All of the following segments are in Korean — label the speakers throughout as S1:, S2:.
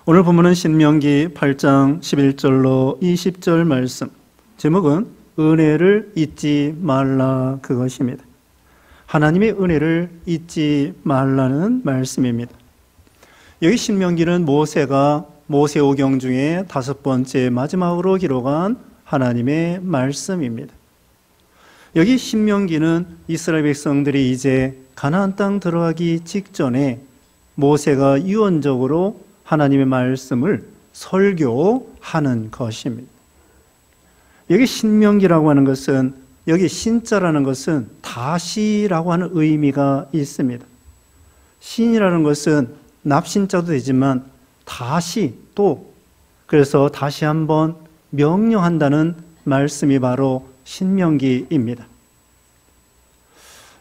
S1: 오늘 본문은 신명기 8장 11절로 20절 말씀, 제목은 은혜를 잊지 말라 그것입니다. 하나님의 은혜를 잊지 말라는 말씀입니다. 여기 신명기는 모세가 모세오경 중에 5번째 마지막으로 기록한 하나님의 말씀입니다. 여기 신명기는 이스라엘 백성들이 이제 가나안 땅 들어가기 직전에 모세가 유언적으로 하나님의 말씀을 설교하는 것입니다. 여기 신명기라고 하는 것은, 여기 신자라는 것은 다시라고 하는 의미가 있습니다. 신이라는 것은 납신자도 되지만 다시 또, 그래서 다시 한번 명령한다는 말씀이 바로 신명기입니다.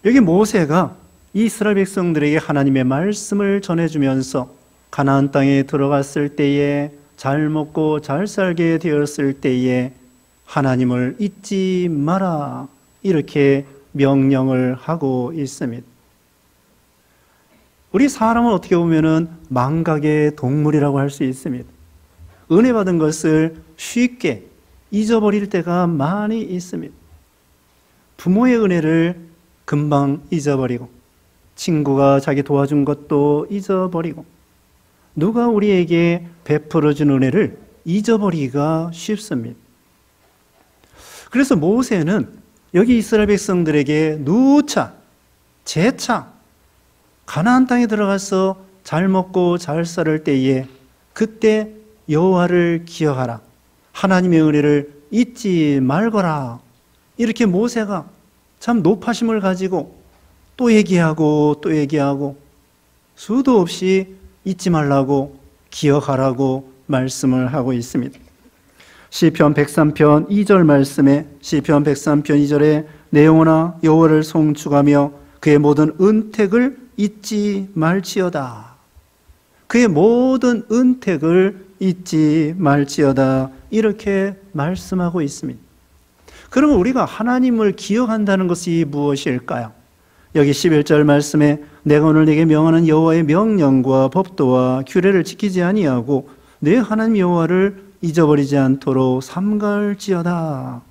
S1: 여기 모세가 이스라엘 백성들에게 하나님의 말씀을 전해주면서 가나안 땅에 들어갔을 때에, 잘 먹고 잘 살게 되었을 때에 하나님을 잊지 마라, 이렇게 명령을 하고 있습니다. 우리 사람은 어떻게 보면은 망각의 동물이라고 할 수 있습니다. 은혜 받은 것을 쉽게 잊어버릴 때가 많이 있습니다. 부모의 은혜를 금방 잊어버리고, 친구가 자기 도와준 것도 잊어버리고, 누가 우리에게 베풀어준 은혜를 잊어버리기가 쉽습니다. 그래서 모세는 여기 이스라엘 백성들에게 누차, 재차 가나안 땅에 들어가서 잘 먹고 잘 살 때에 그때 여호와를 기억하라, 하나님의 은혜를 잊지 말거라, 이렇게 모세가 참 높아심을 가지고 또 얘기하고 또 얘기하고 수도 없이 잊지 말라고, 기억하라고 말씀을 하고 있습니다. 시편 103편 2절 말씀에, 시편 103편 2절에 내 영혼아 여호와를 송축하며 그의 모든 은택을 잊지 말지어다, 그의 모든 은택을 잊지 말지어다, 이렇게 말씀하고 있습니다. 그러면 우리가 하나님을 기억한다는 것이 무엇일까요? 여기 11절 말씀에 내가 오늘 내게 명하는 여호와의 명령과 법도와 규례를 지키지 아니하고 내 하나님 여호와를 잊어버리지 않도록 삼갈지어다.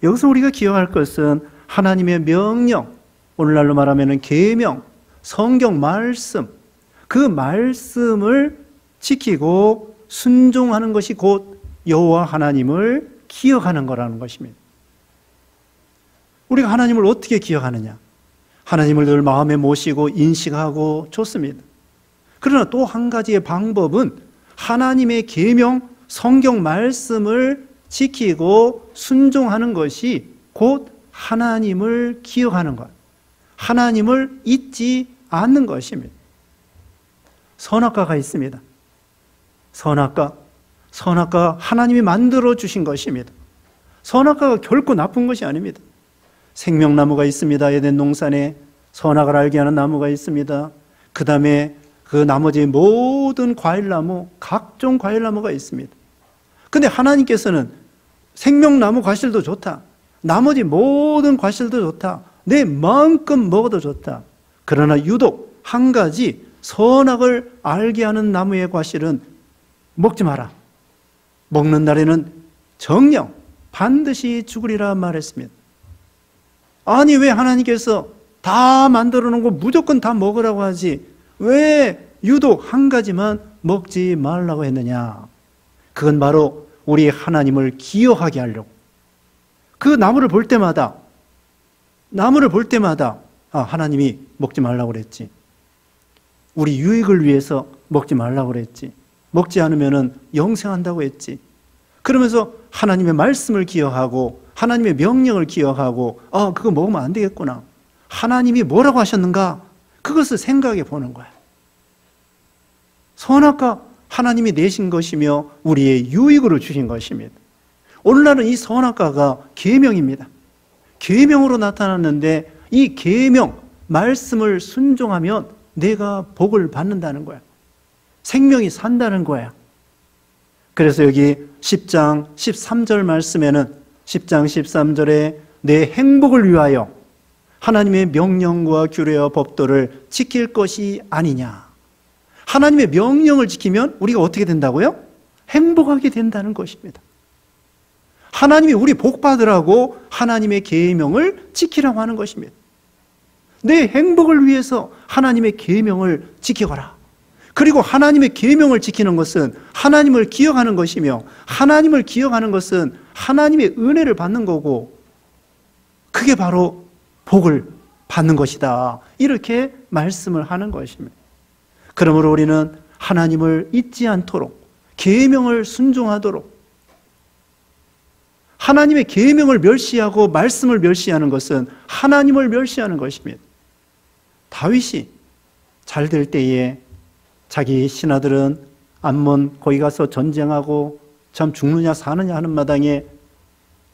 S1: 여기서 우리가 기억할 것은 하나님의 명령, 오늘날로 말하면 계명, 성경 말씀, 그 말씀을 지키고 순종하는 것이 곧 여호와 하나님을 기억하는 거라는 것입니다. 우리가 하나님을 어떻게 기억하느냐? 하나님을 늘 마음에 모시고 인식하고 좋습니다. 그러나 또 한 가지의 방법은 하나님의 계명, 성경 말씀을 지키고 순종하는 것이 곧 하나님을 기억하는 것, 하나님을 잊지 않는 것입니다. 선악과가 있습니다. 선악과 하나님이 만들어 주신 것입니다. 선악과가 결코 나쁜 것이 아닙니다. 생명나무가 있습니다. 에덴 동산에 선악을 알게 하는 나무가 있습니다. 그 다음에 그 나머지 모든 과일나무, 각종 과일나무가 있습니다. 근데 하나님께서는 생명나무 과실도 좋다, 나머지 모든 과실도 좋다, 내 마음껏 먹어도 좋다. 그러나 유독 한 가지 선악을 알게 하는 나무의 과실은 먹지 마라, 먹는 날에는 정령 반드시 죽으리라 말했습니다. 아니 왜 하나님께서 다 만들어 놓은 거 무조건 다 먹으라고 하지 왜 유독 한 가지만 먹지 말라고 했느냐? 그건 바로 우리 하나님을 기억하게 하려고. 그 나무를 볼 때마다 하나님이 먹지 말라고 그랬지, 우리 유익을 위해서 먹지 말라고 그랬지, 먹지 않으면 영생한다고 했지, 그러면서 하나님의 말씀을 기억하고 하나님의 명령을 기억하고 그거 먹으면 안 되겠구나, 하나님이 뭐라고 하셨는가, 그것을 생각해 보는 거야. 선악과 하나님이 내신 것이며 우리의 유익으로 주신 것입니다. 오늘날은 이 선악과가 계명입니다. 계명으로 나타났는데 이 계명 말씀을 순종하면 내가 복을 받는다는 거야. 생명이 산다는 거야. 그래서 여기 10장 13절 말씀에는 10장 13절에 내 행복을 위하여 하나님의 명령과 규례와 법도를 지킬 것이 아니냐, 하나님의 명령을 지키면 우리가 어떻게 된다고요? 행복하게 된다는 것입니다. 하나님이 우리 복 받으라고 하나님의 계명을 지키라고 하는 것입니다. 내 행복을 위해서 하나님의 계명을 지켜가라. 그리고 하나님의 계명을 지키는 것은 하나님을 기억하는 것이며, 하나님을 기억하는 것은 하나님의 은혜를 받는 거고, 그게 바로 복을 받는 것이다. 이렇게 말씀을 하는 것입니다. 그러므로 우리는 하나님을 잊지 않도록, 계명을 순종하도록, 하나님의 계명을 멸시하고 말씀을 멸시하는 것은 하나님을 멸시하는 것입니다. 다윗이 잘 될 때에 자기 신하들은 암몬 거기 가서 전쟁하고 참 죽느냐 사느냐 하는 마당에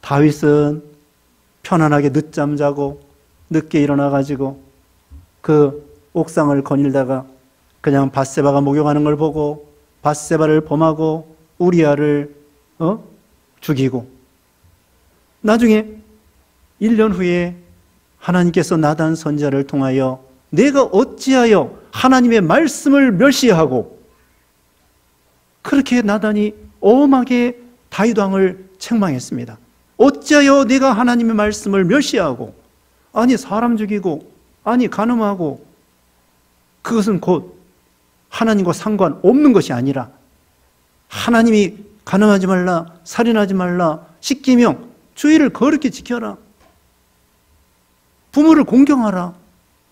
S1: 다윗은 편안하게 늦잠 자고 늦게 일어나가지고 그 옥상을 거닐다가 그냥 밧세바가 목욕하는 걸 보고 밧세바를 범하고 우리아를 죽이고, 나중에 1년 후에 하나님께서 나단 선지자를 통하여 내가 어찌하여 하나님의 말씀을 멸시하고, 그렇게 나단이 엄하게 다윗 왕을 책망했습니다. 어찌하여 내가 하나님의 말씀을 멸시하고, 아니 사람 죽이고, 아니 간음하고, 그것은 곧 하나님과 상관없는 것이 아니라 하나님이 간음하지 말라, 살인하지 말라, 십계명 주의를 거룩히 지켜라, 부모를 공경하라,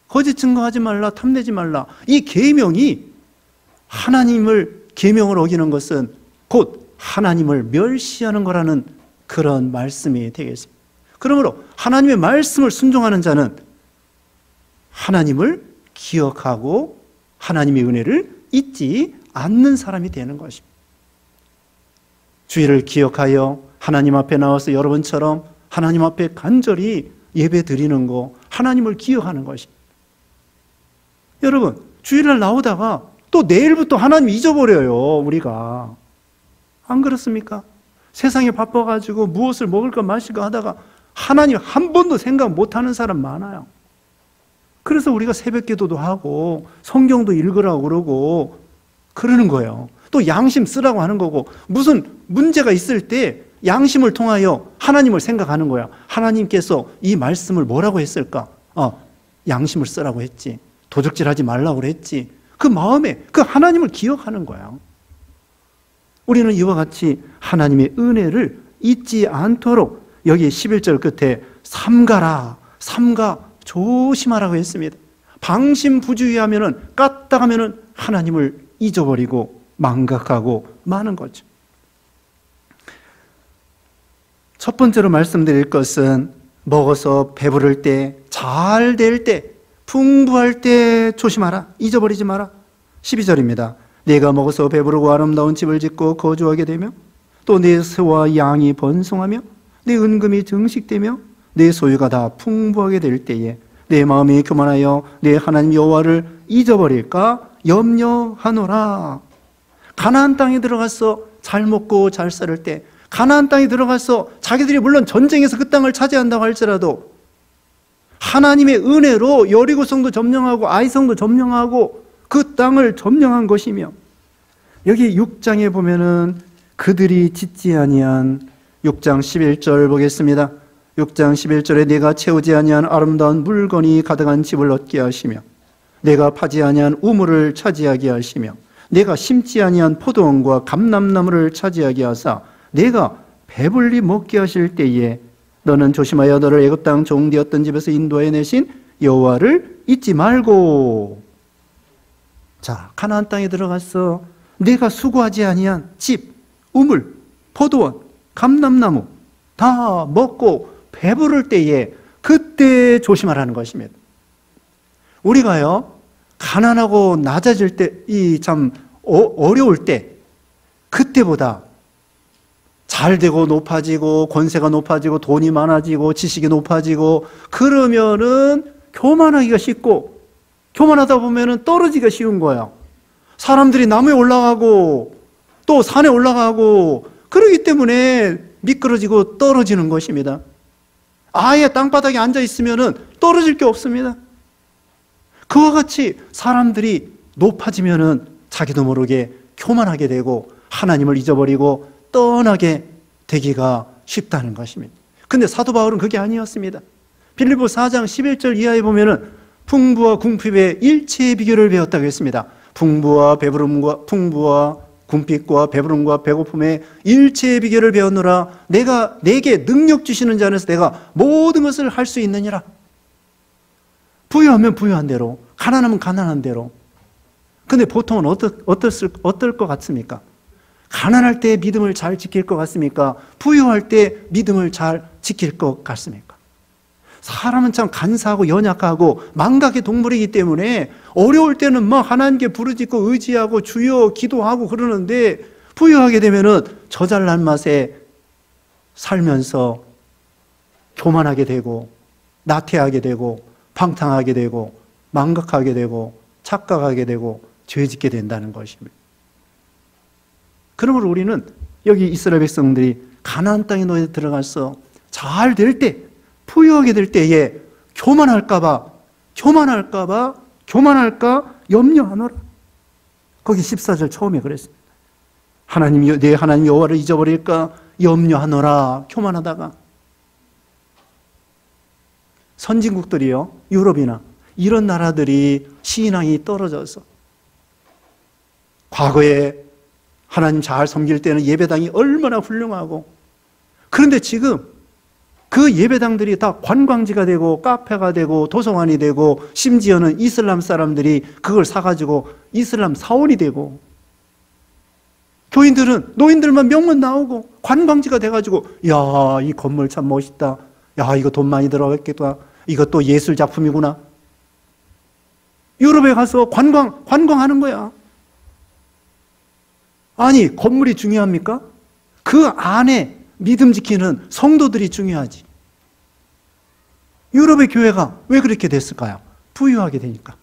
S1: 거짓 증거하지 말라, 탐내지 말라. 이 계명이 하나님을 계명을 어기는 것은 곧 하나님을 멸시하는 거라는 그런 말씀이 되겠습니다. 그러므로 하나님의 말씀을 순종하는 자는 하나님을 기억하고 하나님의 은혜를 잊지 않는 사람이 되는 것입니다. 주일을 기억하여 하나님 앞에 나와서 여러분처럼 하나님 앞에 간절히 예배 드리는 거, 하나님을 기억하는 것입니다. 여러분, 주일날 나오다가 또 내일부터 하나님 잊어버려요, 우리가. 안 그렇습니까? 세상에 바빠가지고 무엇을 먹을까 마실까 하다가 하나님 한 번도 생각 못하는 사람 많아요. 그래서 우리가 새벽 기도도 하고 성경도 읽으라고 그러고 그러는 거예요. 또 양심 쓰라고 하는 거고, 무슨 문제가 있을 때 양심을 통하여 하나님을 생각하는 거야. 하나님께서 이 말씀을 뭐라고 했을까? 양심을 쓰라고 했지. 도적질하지 말라고 그랬지. 그 마음에 그 하나님을 기억하는 거야. 우리는 이와 같이 하나님의 은혜를 잊지 않도록 여기 11절 끝에 삼가라, 삼가 조심하라고 했습니다. 방심부주의하면은, 까딱하면은 하나님을 잊어버리고 망각하고 마는 거죠. 첫 번째로 말씀드릴 것은 먹어서 배부를 때, 잘 될 때, 풍부할 때 조심하라. 잊어버리지 마라. 12절입니다. 내가 먹어서 배부르고 아름다운 집을 짓고 거주하게 되며, 또 내 소와 양이 번성하며 내 은금이 증식되며 내 소유가 다 풍부하게 될 때에 내 마음이 교만하여 내 하나님 여호와를 잊어버릴까 염려하노라. 가나안 땅에 들어가서 잘 먹고 잘 살 때, 가나안 땅에 들어가서 자기들이 물론 전쟁에서 그 땅을 차지한다고 할지라도 하나님의 은혜로 여리고성도 점령하고 아이성도 점령하고 그 땅을 점령한 것이며, 여기 6장에 보면은 그들이 짓지 아니한 6장 11절 보겠습니다. 6장 11절에 내가 채우지 아니한 아름다운 물건이 가득한 집을 얻게 하시며 내가 파지 아니한 우물을 차지하게 하시며 내가 심지 아니한 포도원과 감람나무를 차지하게 하사 내가 배불리 먹게 하실 때에 너는 조심하여 너를 애굽 땅 종되었던 집에서 인도해 내신 여호와를 잊지 말고. 자, 가나안 땅에 들어가서 내가 수고하지 아니한 집, 우물, 포도원, 감람나무 다 먹고 배부를 때에 그때 조심하라는 것입니다. 우리가요, 가난하고 낮아질 때, 이 참 어려울 때, 그때보다 잘 되고 높아지고 권세가 높아지고 돈이 많아지고 지식이 높아지고 그러면은 교만하기가 쉽고, 교만하다 보면은 떨어지기가 쉬운 거예요. 사람들이 나무에 올라가고 또 산에 올라가고 그러기 때문에 미끄러지고 떨어지는 것입니다. 아예 땅바닥에 앉아 있으면은 떨어질 게 없습니다. 그와 같이 사람들이 높아지면은 자기도 모르게 교만하게 되고 하나님을 잊어버리고 떠나게 되기가 쉽다는 것입니다. 근데 사도 바울은 그게 아니었습니다. 빌립보 4장 11절 이하에 보면은 풍부와 궁핍의 일체의 비결을 배웠다고 했습니다. 풍부와 궁핍과 배부름과 배고픔의 일체의 비결을 배웠노라. 내게 능력 주시는 자 안에서 내가 모든 것을 할 수 있느니라. 부유하면 부유한 대로, 가난하면 가난한 대로. 근데 보통은 어떨 것 같습니까? 가난할 때 믿음을 잘 지킬 것 같습니까? 부유할 때 믿음을 잘 지킬 것 같습니까? 사람은 참 간사하고 연약하고 망각의 동물이기 때문에 어려울 때는 막 하나님께 부르짖고 의지하고 주여 기도하고 그러는데 부유하게 되면은 저 잘난 맛에 살면서 교만하게 되고 나태하게 되고 방탕하게 되고 망각하게 되고 착각하게 되고 죄짓게 된다는 것입니다. 그러므로 우리는 여기 이스라엘 백성들이 가나안 땅에 너희 들어가서 잘 될 때, 부유하게 될 때에 교만할까 염려하노라. 거기 14절 처음에 그랬습니다. 내 하나님 여호와를 잊어버릴까 염려하노라. 교만하다가 선진국들이요, 유럽이나 이런 나라들이 신앙이 떨어져서 과거에 하나님 잘 섬길 때는 예배당이 얼마나 훌륭하고, 그런데 지금 그 예배당들이 다 관광지가 되고 카페가 되고 도서관이 되고 심지어는 이슬람 사람들이 그걸 사가지고 이슬람 사원이 되고, 교인들은 노인들만 명문 나오고 관광지가 돼가지고 야, 이 건물 참 멋있다, 야, 이거 돈 많이 들어갔겠다, 이것도 예술 작품이구나. 유럽에 가서 관광하는 거야. 아니, 건물이 중요합니까? 그 안에 믿음 지키는 성도들이 중요하지. 유럽의 교회가 왜 그렇게 됐을까요? 부유하게 되니까.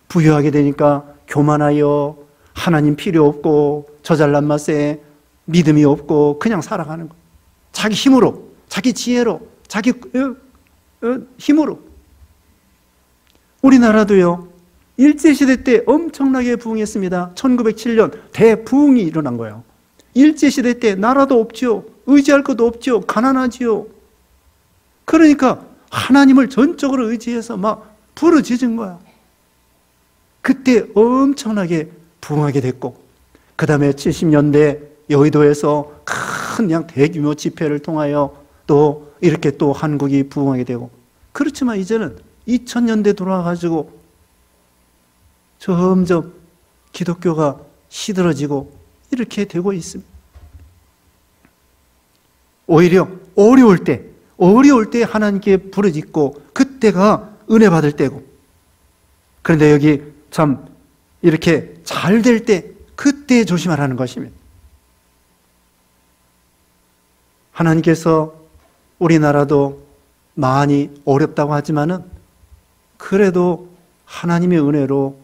S1: 부유하게 되니까 교만하여 하나님 필요 없고 저 잘난 맛에 믿음이 없고 그냥 살아가는 거. 자기 힘으로, 자기 지혜로, 자기 힘으로. 우리나라도요, 일제시대 때 엄청나게 부흥했습니다. 1907년 대부흥이 일어난 거예요. 일제시대 때 나라도 없지요, 의지할 것도 없지요, 가난하지요. 그러니까 하나님을 전적으로 의지해서 막 부르짖은 거야. 그때 엄청나게 부흥하게 됐고, 그 다음에 70년대 여의도에서 큰 그냥 대규모 집회를 통하여 또 이렇게 또 한국이 부흥하게 되고, 그렇지만 이제는 2000년대 돌아와가지고 점점 기독교가 시들어지고 이렇게 되고 있습니다. 오히려 어려울 때 하나님께 부르짖고 그때가 은혜 받을 때고, 그런데 여기 참 이렇게 잘 될 때 그때 조심하라는 것입니다. 하나님께서 우리나라도 많이 어렵다고 하지만은 그래도 하나님의 은혜로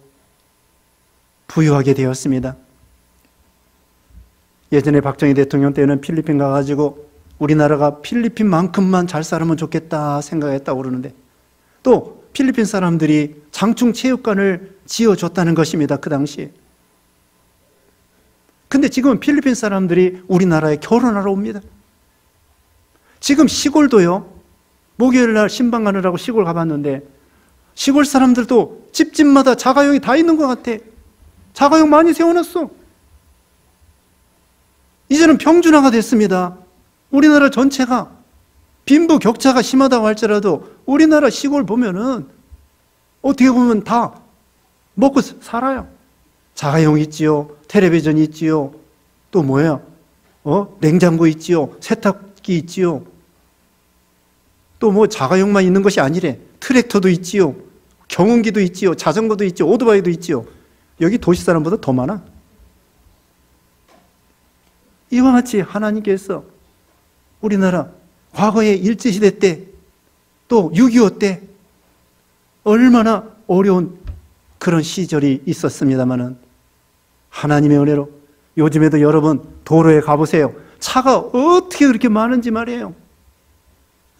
S1: 부유하게 되었습니다. 예전에 박정희 대통령 때는 필리핀 가가지고 우리나라가 필리핀만큼만 잘 살면 좋겠다 생각했다고 그러는데, 또 필리핀 사람들이 장충 체육관을 지어줬다는 것입니다, 그 당시에. 근데 지금 필리핀 사람들이 우리나라에 결혼하러 옵니다. 지금 시골도요, 목요일날 신방 가느라고 시골 가봤는데 시골 사람들도 집집마다 자가용이 다 있는 것 같아. 자가용 많이 세워놨어. 이제는 평준화가 됐습니다. 우리나라 전체가 빈부격차가 심하다고 할지라도 우리나라 시골 보면은 어떻게 보면 다 먹고 살아요. 자가용 있지요, 텔레비전 있지요, 또 뭐야, 냉장고 있지요, 세탁기 있지요, 또 뭐 자가용만 있는 것이 아니래. 트랙터도 있지요, 경운기도 있지요, 자전거도 있지요, 오토바이도 있지요. 여기 도시 사람보다 더 많아. 이와 같이 하나님께서 우리나라 과거의 일제시대 때, 또 6.25 때 얼마나 어려운 그런 시절이 있었습니다마는 하나님의 은혜로 요즘에도 여러분 도로에 가보세요. 차가 어떻게 그렇게 많은지 말이에요.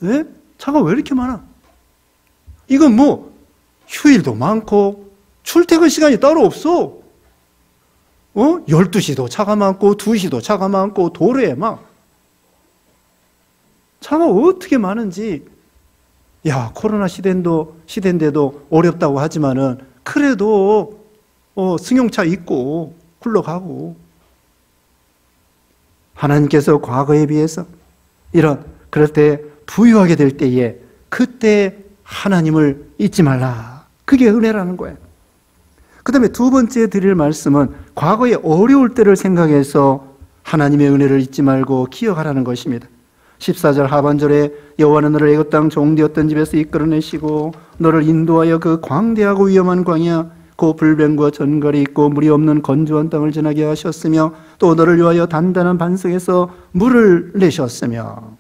S1: 왜? 차가 왜 이렇게 많아? 이건 뭐 휴일도 많고 출퇴근 시간이 따로 없어. 12시도 차가 많고 2시도 차가 많고 도로에 막 차가 어떻게 많은지. 야, 코로나 시대인데도 어렵다고 하지만은 그래도 승용차 있고 굴러가고. 하나님께서 과거에 비해서 그럴 때 부유하게 될 때에 그때 하나님을 잊지 말라. 그게 은혜라는 거예요. 그 다음에 두 번째 드릴 말씀은 과거에 어려울 때를 생각해서 하나님의 은혜를 잊지 말고 기억하라는 것입니다. 14절 하반절에 여호와는 너를 애굽 땅 종되었던 집에서 이끌어내시고 너를 인도하여 그 광대하고 위험한 광야 그 불뱀과 전갈이 있고 물이 없는 건조한 땅을 지나게 하셨으며 또 너를 위하여 단단한 반석에서 물을 내셨으며.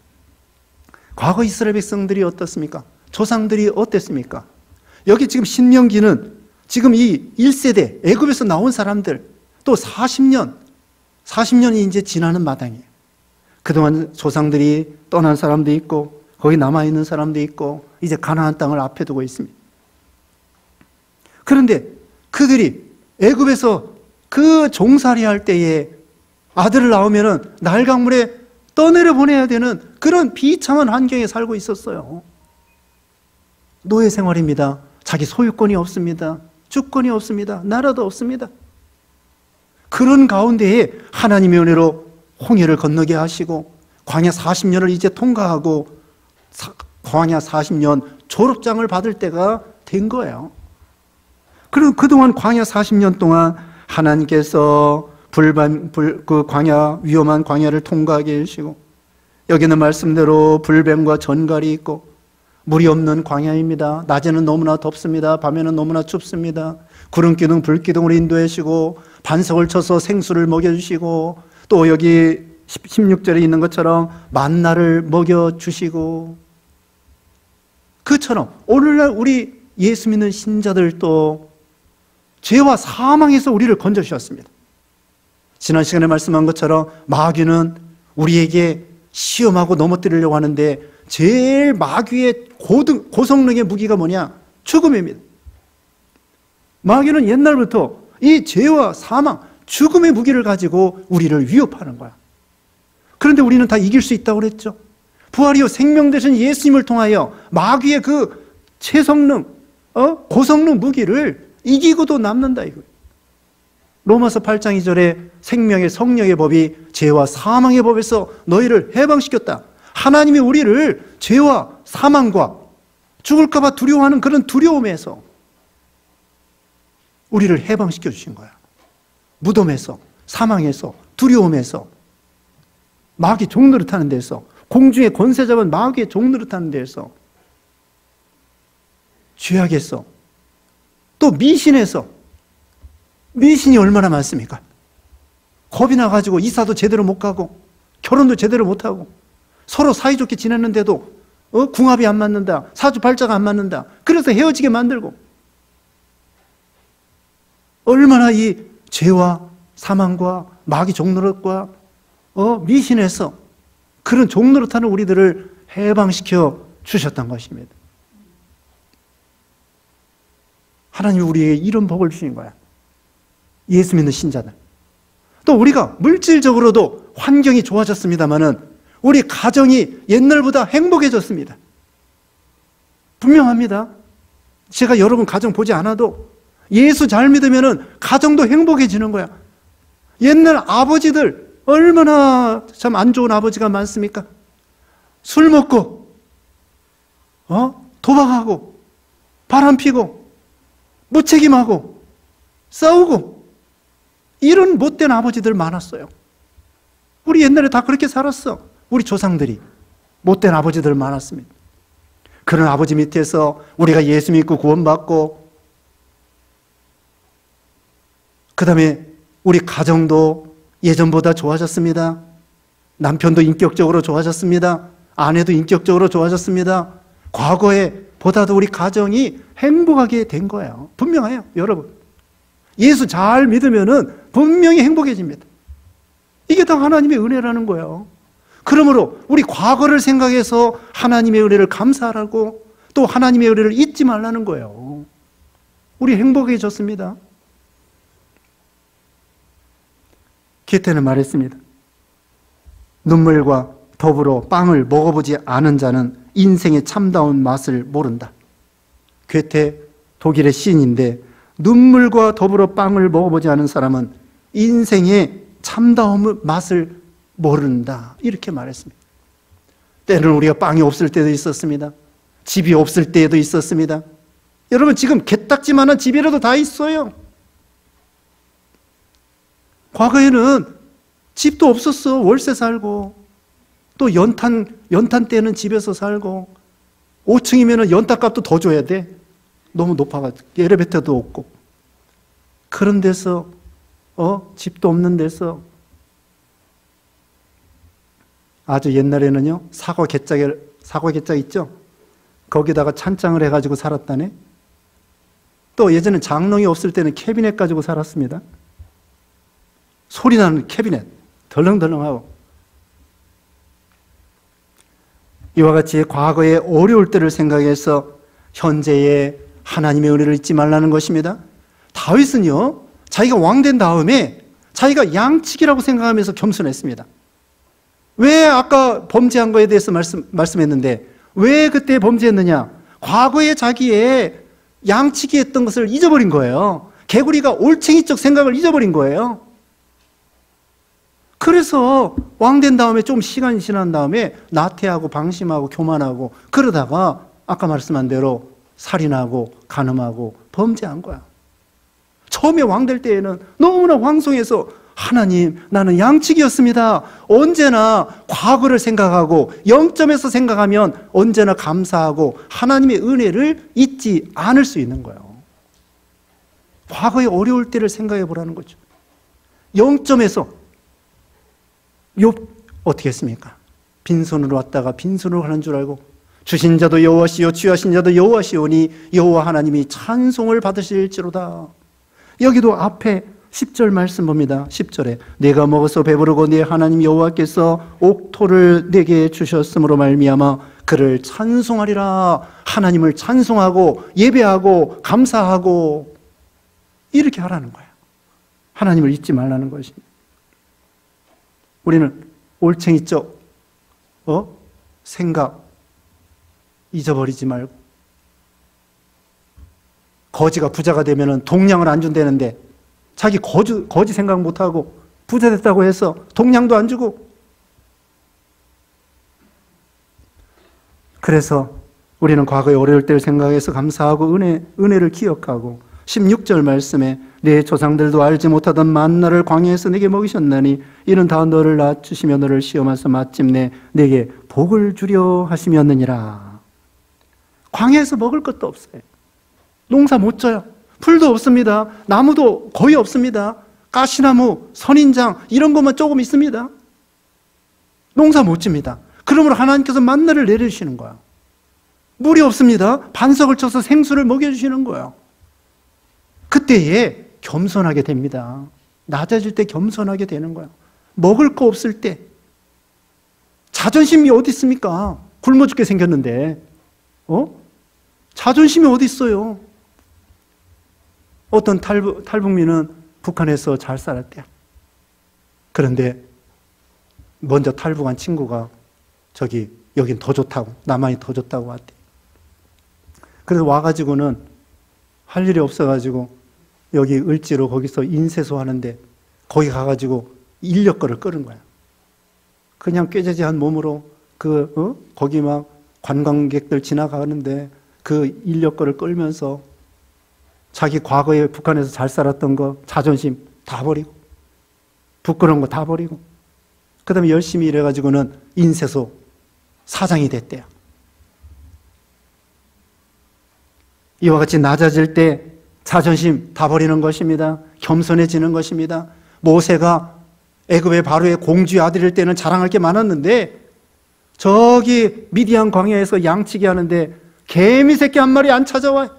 S1: 과거 이스라엘 백성들이 어떻습니까? 조상들이 어땠습니까? 여기 지금 신명기는 지금 이 1세대 애굽에서 나온 사람들 또 40년이 이제 지나는 마당이에요. 그동안 조상들이 떠난 사람도 있고 거기 남아있는 사람도 있고 이제 가나안 땅을 앞에 두고 있습니다. 그런데 그들이 애굽에서 그 종살이 할 때에 아들을 낳으면 날강물에 떠내려 보내야 되는 그런 비참한 환경에 살고 있었어요. 노예 생활입니다. 자기 소유권이 없습니다. 주권이 없습니다. 나라도 없습니다. 그런 가운데에 하나님의 은혜로 홍해를 건너게 하시고 광야 40년을 이제 통과하고 광야 40년 졸업장을 받을 때가 된 거예요. 그리고 그동안 광야 40년 동안 하나님께서 그 광야, 위험한 광야를 통과하게 해주시고 여기는 말씀대로 불뱀과 전갈이 있고 물이 없는 광야입니다. 낮에는 너무나 덥습니다. 밤에는 너무나 춥습니다. 구름기둥, 불기둥을 인도해 주시고 반석을 쳐서 생수를 먹여주시고 또 여기 16절에 있는 것처럼 만나를 먹여주시고 그처럼 오늘날 우리 예수 믿는 신자들도 죄와 사망에서 우리를 건져주셨습니다. 지난 시간에 말씀한 것처럼 마귀는 우리에게 시험하고 넘어뜨리려고 하는데 제일 마귀의 고성능의 무기가 뭐냐? 죽음입니다. 마귀는 옛날부터 이 죄와 사망, 죽음의 무기를 가지고 우리를 위협하는 거야. 그런데 우리는 다 이길 수 있다고 그랬죠. 부활이요 생명 되신 예수님을 통하여 마귀의 그 최성능, 고성능 무기를 이기고도 남는다 이거예요. 로마서 8장 2절에 생명의 성령의 법이 죄와 사망의 법에서 너희를 해방시켰다. 하나님이 우리를 죄와 사망과 죽을까 봐 두려워하는 그런 두려움에서 우리를 해방시켜 주신 거야. 무덤에서, 사망에서, 두려움에서, 마귀 종노릇하는 데서, 공중의 권세 잡은 마귀의 종노릇하는 데서, 죄악에서, 또 미신에서. 미신이 얼마나 많습니까? 겁이 나가지고 이사도 제대로 못 가고 결혼도 제대로 못 하고 서로 사이좋게 지냈는데도 궁합이 안 맞는다, 사주팔자가 안 맞는다, 그래서 헤어지게 만들고. 얼마나 이 죄와 사망과 마귀 종노릇과 미신에서 그런 종노릇하는 우리들을 해방시켜 주셨던 것입니다. 하나님이 우리에게 이런 복을 주신 거야. 예수 믿는 신자들. 또 우리가 물질적으로도 환경이 좋아졌습니다마는 우리 가정이 옛날보다 행복해졌습니다. 분명합니다. 제가 여러분 가정 보지 않아도 예수 잘 믿으면은 가정도 행복해지는 거야. 옛날 아버지들 얼마나 참 안 좋은 아버지가 많습니까? 술 먹고, 도박하고, 바람 피고, 무책임하고, 싸우고, 이런 못된 아버지들 많았어요. 우리 옛날에 다 그렇게 살았어. 우리 조상들이 못된 아버지들 많았습니다. 그런 아버지 밑에서 우리가 예수 믿고 구원받고, 그 다음에 우리 가정도 예전보다 좋아졌습니다. 남편도 인격적으로 좋아졌습니다. 아내도 인격적으로 좋아졌습니다. 과거에 보다도 우리 가정이 행복하게 된 거예요. 분명해요, 여러분. 예수 잘 믿으면은 분명히 행복해집니다. 이게 다 하나님의 은혜라는 거예요. 그러므로 우리 과거를 생각해서 하나님의 은혜를 감사하라고, 또 하나님의 은혜를 잊지 말라는 거예요. 우리 행복해졌습니다. 게테는 말했습니다. 눈물과 더불어 빵을 먹어보지 않은 자는 인생의 참다운 맛을 모른다. 게테 독일의 시인인데 눈물과 더불어 빵을 먹어보지 않은 사람은 인생의 참다운 맛을 모른다. 이렇게 말했습니다. 때로는 우리가 빵이 없을 때도 있었습니다. 집이 없을 때도 있었습니다. 여러분 지금 게딱지만한 집이라도 다 있어요. 과거에는 집도 없었어. 월세 살고 또 연탄 때는 집에서 살고 5층이면 연탄값도 더 줘야 돼. 너무 높아가지고 엘리베이터도 없고 그런 데서 집도 없는 데서 아주 옛날에는요 사과 개짝 있죠? 거기다가 찬장을 해가지고 살았다네. 또 예전에 장롱이 없을 때는 캐비넷 가지고 살았습니다. 소리 나는 캐비넷 덜렁덜렁하고. 이와 같이 과거의 어려울 때를 생각해서 현재의 하나님의 은혜를 잊지 말라는 것입니다. 다윗은요 자기가 왕된 다음에 자기가 양치기라고 생각하면서 겸손했습니다. 왜 아까 범죄한 거에 대해서 말씀했는데 왜 그때 범죄했느냐? 과거에 자기의 양치기 했던 것을 잊어버린 거예요. 개구리가 올챙이적 생각을 잊어버린 거예요. 그래서 왕된 다음에 좀 시간이 지난 다음에 나태하고 방심하고 교만하고 그러다가 아까 말씀한 대로 살인하고 간음하고 범죄한 거야. 처음에 왕될 때에는 너무나 황송해서 하나님 나는 양치기였습니다. 언제나 과거를 생각하고 영점에서 생각하면 언제나 감사하고 하나님의 은혜를 잊지 않을 수 있는 거예요. 과거의 어려울 때를 생각해 보라는 거죠. 영점에서 욥 어떻게 했습니까? 빈손으로 왔다가 빈손으로 가는 줄 알고 주신 자도 여호와시요 취하신 자도 여호와시오니 여호와 하나님이 찬송을 받으실지로다. 여기도 앞에 10절 말씀 봅니다. 10절에 내가 먹어서 배부르고 내 하나님 여호와께서 옥토를 내게 주셨으므로 말미암아 그를 찬송하리라. 하나님을 찬송하고 예배하고 감사하고 이렇게 하라는 거예요. 하나님을 잊지 말라는 것입니다. 우리는 올챙이적 생각 잊어버리지 말고 거지가 부자가 되면 동량을 안 준다는데 자기 거지 생각 못하고 부자 됐다고 해서 동량도 안 주고. 그래서 우리는 과거의 어려울 때를 생각해서 감사하고 은혜를 기억하고 16절 말씀에 내 조상들도 알지 못하던 만나를 광야에서 내게 먹이셨나니 이는 다 너를 낮추시며 너를 시험하사 마침내 내게 복을 주려 하심이었느니라. 광야에서 먹을 것도 없어요. 농사 못 져요. 풀도 없습니다. 나무도 거의 없습니다. 가시나무, 선인장 이런 것만 조금 있습니다. 농사 못 집니다. 그러므로 하나님께서 만나를 내려주시는 거예요. 물이 없습니다. 반석을 쳐서 생수를 먹여주시는 거예요. 그때에 겸손하게 됩니다. 낮아질 때 겸손하게 되는 거예요. 먹을 거 없을 때. 자존심이 어디 있습니까? 굶어 죽게 생겼는데 자존심이 어디 있어요? 어떤 탈북민은 북한에서 잘 살았대요. 그런데 먼저 탈북한 친구가 여긴 더 좋다고, 남한이 더 좋다고 왔대. 그래서 와가지고는 할 일이 없어가지고 여기 을지로 거기서 인쇄소 하는데 거기 가가지고 인력거를 끌은 거야. 그냥 꾀재재한 몸으로 거기 막 관광객들 지나가는데 그 인력거를 끌면서 자기 과거에 북한에서 잘 살았던 거 자존심 다 버리고 부끄러운 거 다 버리고 그 다음에 열심히 일해가지고는 인쇄소 사장이 됐대요. 이와 같이 낮아질 때 자존심 다 버리는 것입니다. 겸손해지는 것입니다. 모세가 애굽의 바로의 공주의 아들일 때는 자랑할 게 많았는데 저기 미디안 광야에서 양치기 하는데 개미 새끼 한 마리 안 찾아와요.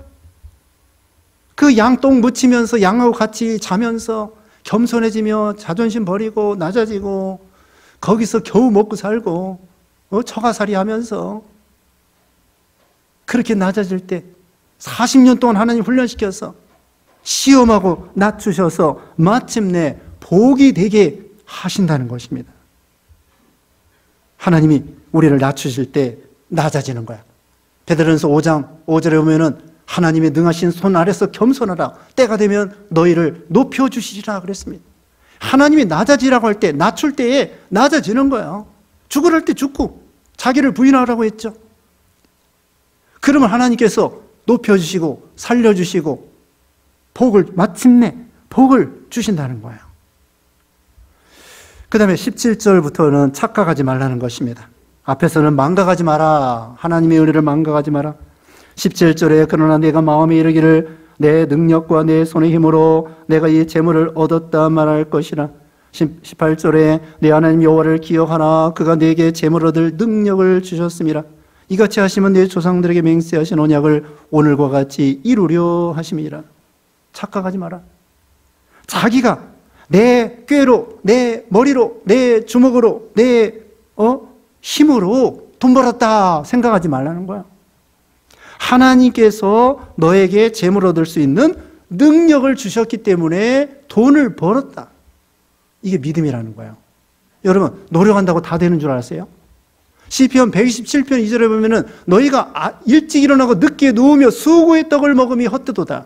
S1: 그 양똥 묻히면서 양하고 같이 자면서 겸손해지며 자존심 버리고 낮아지고 거기서 겨우 먹고 살고 처가살이 하면서 그렇게 낮아질 때 40년 동안 하나님 훈련시켜서 시험하고 낮추셔서 마침내 복이 되게 하신다는 것입니다. 하나님이 우리를 낮추실 때 낮아지는 거야. 베드로전서 5장 5절에 보면은 하나님의 능하신 손 아래서 겸손하라. 때가 되면 너희를 높여주시리라 그랬습니다. 하나님이 낮아지라고 할 때, 낮출 때에 낮아지는 거예요. 죽으라 할 때 죽고 자기를 부인하라고 했죠. 그러면 하나님께서 높여주시고 살려주시고 마침내 복을 주신다는 거예요. 그 다음에 17절부터는 착각하지 말라는 것입니다. 앞에서는 망각하지 마라. 하나님의 은혜를 망각하지 마라. 17절에 그러나 내가 마음에 이르기를 내 능력과 내 손의 힘으로 내가 이 재물을 얻었다 말할 것이라. 18절에 내 하나님 여호와를 기억하나 그가 내게 재물 얻을 능력을 주셨음이라. 이같이 하시면 내 조상들에게 맹세하신 언약을 오늘과 같이 이루려 하심이라. 착각하지 마라. 자기가 내 꾀로, 내 머리로, 내 주먹으로, 내 힘으로 돈 벌었다 생각하지 말라는 거야. 하나님께서 너에게 재물 얻을 수 있는 능력을 주셨기 때문에 돈을 벌었다. 이게 믿음이라는 거예요. 여러분, 노력한다고 다 되는 줄 아세요? 시편 127편 2절에 보면은 너희가 일찍 일어나고 늦게 누우며 수고의 떡을 먹음이 헛되도다.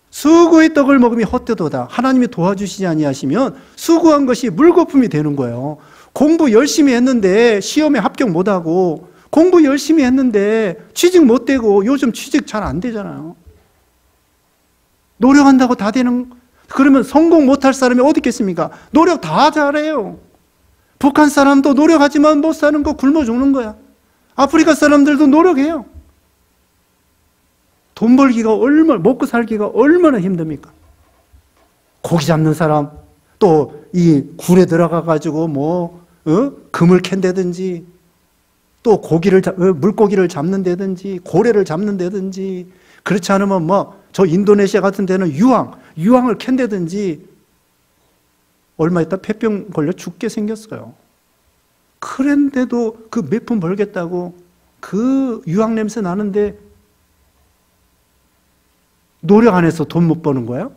S1: 수고의 떡을 먹음이 헛되도다. 하나님이 도와주시지 아니하시면 수고한 것이 물거품이 되는 거예요. 공부 열심히 했는데 시험에 합격 못하고, 공부 열심히 했는데 취직 못되고, 요즘 취직 잘 안 되잖아요. 노력한다고 다 되는, 그러면 성공 못할 사람이 어디 있겠습니까? 노력 다 잘해요. 북한 사람도 노력하지만 못 사는 거 굶어 죽는 거야. 아프리카 사람들도 노력해요. 돈 벌기가 먹고 살기가 얼마나 힘듭니까? 고기 잡는 사람, 또 이 굴에 들어가가지고 금을 캔다든지, 또 물고기를 잡는다든지, 고래를 잡는다든지, 그렇지 않으면 저 인도네시아 같은 데는 유황을 캔다든지, 얼마 있다 폐병 걸려 죽게 생겼어요. 그런데도 그 몇 푼 벌겠다고 그 유황 냄새 나는데 노력 안 해서 돈 못 버는 거예요?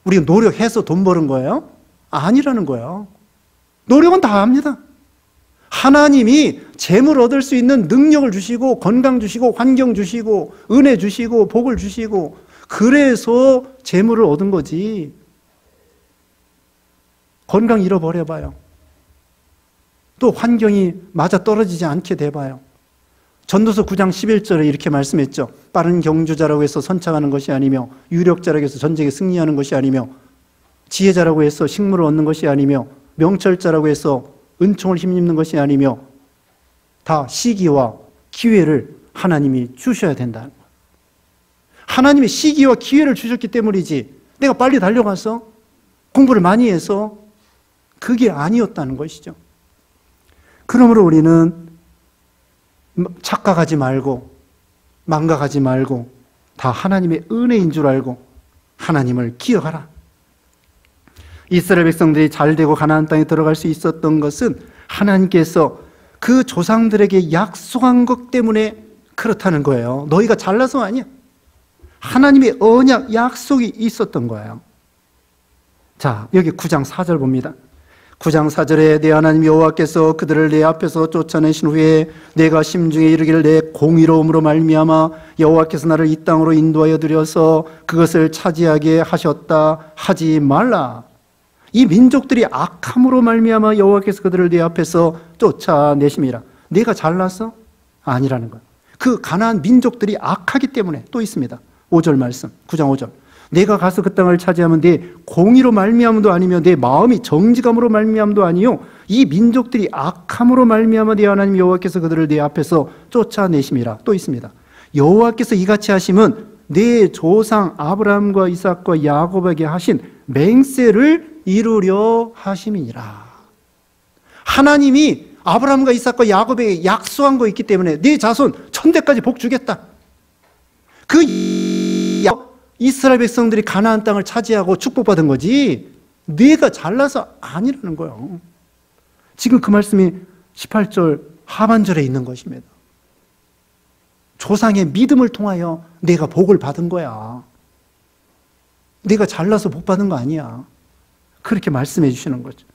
S1: 우리가 노력해서 돈 버는 거예요? 아니라는 거예요. 노력은 다 합니다. 하나님이 재물 얻을 수 있는 능력을 주시고, 건강 주시고, 환경 주시고, 은혜 주시고, 복을 주시고, 그래서 재물을 얻은 거지. 건강 잃어버려봐요. 또 환경이 맞아 떨어지지 않게 돼봐요. 전도서 9장 11절에 이렇게 말씀했죠. 빠른 경주자라고 해서 선창하는 것이 아니며, 유력자라고 해서 전쟁에 승리하는 것이 아니며, 지혜자라고 해서 식물을 얻는 것이 아니며, 명철자라고 해서 은총을 힘입는 것이 아니며, 다 시기와 기회를 하나님이 주셔야 된다는 거예요. 하나님이 시기와 기회를 주셨기 때문이지, 내가 빨리 달려가서 공부를 많이 해서 그게 아니었다는 것이죠. 그러므로 우리는 착각하지 말고, 망각하지 말고, 다 하나님의 은혜인 줄 알고 하나님을 기억하라. 이스라엘 백성들이 잘되고 가나안 땅에 들어갈 수 있었던 것은 하나님께서 그 조상들에게 약속한 것 때문에 그렇다는 거예요. 너희가 잘나서 아니야. 하나님의 언약, 약속이 있었던 거예요. 자, 여기 9장 4절 봅니다. 9장 4절에 내 하나님 여호와께서 그들을 내 앞에서 쫓아내신 후에 내가 심중에 이르기를 내 공의로움으로 말미암아 여호와께서 나를 이 땅으로 인도하여 들여서 그것을 차지하게 하셨다 하지 말라. 이 민족들이 악함으로 말미암아 여호와께서 그들을 내 앞에서 쫓아내심이라. 내가 잘났어? 아니라는 거예요. 그 가나안 민족들이 악하기 때문에. 또 있습니다. 5절 말씀, 9장 5절. 내가 가서 그 땅을 차지하면 내 공의로 말미암음도 아니며 내 마음이 정직함으로 말미암음도 아니요 이 민족들이 악함으로 말미암아 내 하나님 여호와께서 그들을 내 앞에서 쫓아내심이라. 또 있습니다. 여호와께서 이같이 하심은 내 조상 아브라함과 이삭과 야곱에게 하신 맹세를 이루려 하심이니라. 하나님이 아브라함과 이삭과 야곱에게 약속한 거 있기 때문에 네 자손 천대까지 복 주겠다. 그 이스라엘 백성들이 가나안 땅을 차지하고 축복받은 거지 네가 잘나서 아니라는 거예요. 지금 그 말씀이 18절 하반절에 있는 것입니다. 조상의 믿음을 통하여 내가 복을 받은 거야. 내가 잘나서 복 받은 거 아니야. 그렇게 말씀해 주시는 거죠.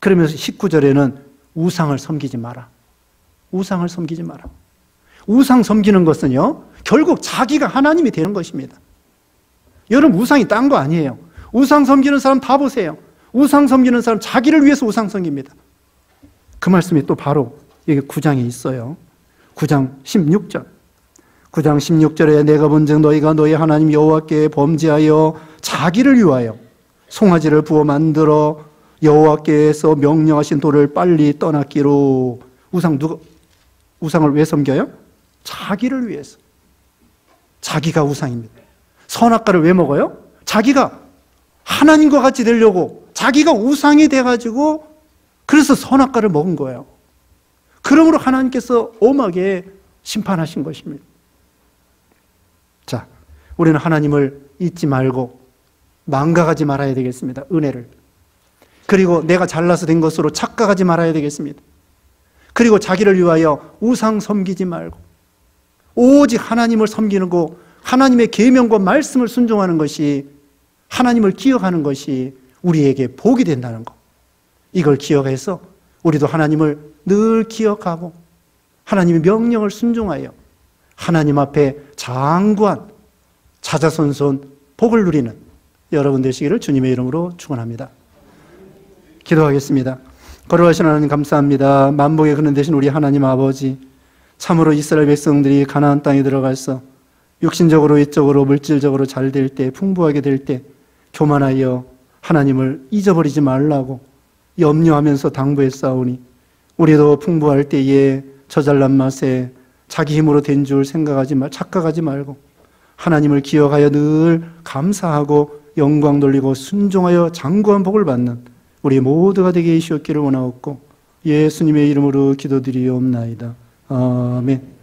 S1: 그러면서 19절에는 우상을 섬기지 마라. 우상을 섬기지 마라. 우상 섬기는 것은요, 결국 자기가 하나님이 되는 것입니다. 여러분, 우상이 딴 거 아니에요. 우상 섬기는 사람 다 보세요. 우상 섬기는 사람 자기를 위해서 우상 섬깁니다. 그 말씀이 또 바로 여기 9장에 있어요. 9장 16절. 9장 16절에 내가 본즉 너희가 너희 하나님 여호와께 범죄하여 자기를 위하여 송아지를 부어 만들어 여호와께서 명령하신 돌을 빨리 떠났기로. 우상을 왜 섬겨요? 자기를 위해서. 자기가 우상입니다. 선악과를 왜 먹어요? 자기가 하나님과 같이 되려고, 자기가 우상이 돼가지고 그래서 선악과를 먹은 거예요. 그러므로 하나님께서 엄하게 심판하신 것입니다. 자, 우리는 하나님을 잊지 말고 망각하지 말아야 되겠습니다. 은혜를. 그리고 내가 잘나서 된 것으로 착각하지 말아야 되겠습니다. 그리고 자기를 위하여 우상 섬기지 말고 오직 하나님을 섬기는 거, 하나님의 계명과 말씀을 순종하는 것이, 하나님을 기억하는 것이 우리에게 복이 된다는 것. 이걸 기억해서 우리도 하나님을 늘 기억하고 하나님의 명령을 순종하여 하나님 앞에 장구한 자자손손 복을 누리는 여러분 되시기를 주님의 이름으로 축원합니다. 기도하겠습니다. 거룩하신 하나님 감사합니다. 만복의 근원 되신 우리 하나님 아버지, 참으로 이스라엘 백성들이 가나안 땅에 들어가서 육신적으로, 외적으로, 물질적으로 잘 될 때, 풍부하게 될 때 교만하여 하나님을 잊어버리지 말라고 염려하면서 당부했사오니 우리도 풍부할 때에 저 잘난 맛에 자기 힘으로 된 줄 착각하지 말고 하나님을 기억하여 늘 감사하고 영광 돌리고 순종하여 장구한 복을 받는 우리 모두가 되게 해주셨기를 원하옵고 예수님의 이름으로 기도드리옵나이다. 아멘.